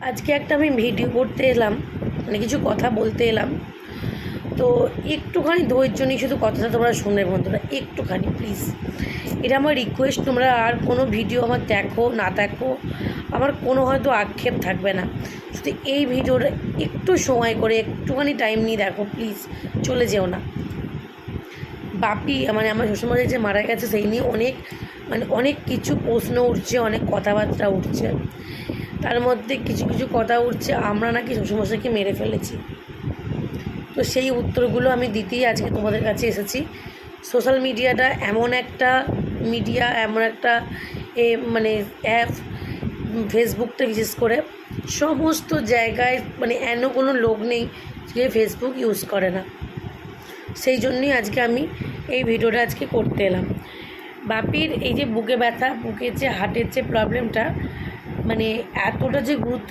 আজকে একটা আমি ভিডিও করতে এলাম, মানে কিছু কথা বলতে এলাম। তো একটুখানি ধৈর্য নিয়ে শুধু কথাটা তোমরা শুনবে বন্ধুরা, একটুখানি প্লিজ। এটা আমার রিকোয়েস্ট, তোমরা আর কোনো ভিডিও আমার দেখো না দেখো, আমার কোনো হয়তো আক্ষেপ থাকবে না, শুধু এই ভিডিওটা একটু সময় করে একটুখানি টাইম নিয়ে দেখো প্লিজ, চলে যেও না। বাপি মানে আমার শ্বশুরমশাই যে মারা গেছে সেই নিয়ে অনেক কিছু প্রশ্ন উঠছে, অনেক কথাবার্তা উঠছে। তার মধ্যে কিছু কিছু কথা উঠছে আমরা নাকি শ্বশুরমশাইকে মেরে ফেলেছি। তো সেই উত্তরগুলো আমি দিতেই আজকে তোমাদের কাছে এসেছি। সোশ্যাল মিডিয়াটা এমন একটা মিডিয়া, এমন একটা মানে অ্যাপ, ফেসবুকটা বিশেষ করে সমস্ত জায়গায় মানে কোনো লোক নেই যে ফেসবুক ইউজ করে না। সেই জন্যই আজকে আমি এই ভিডিওটা আজকে করতে এলাম। বাপির এই যে বুকে ব্যথা, বুকের যে হার্টের যে প্রবলেমটা, মানে এতটা যে গুরুত্ব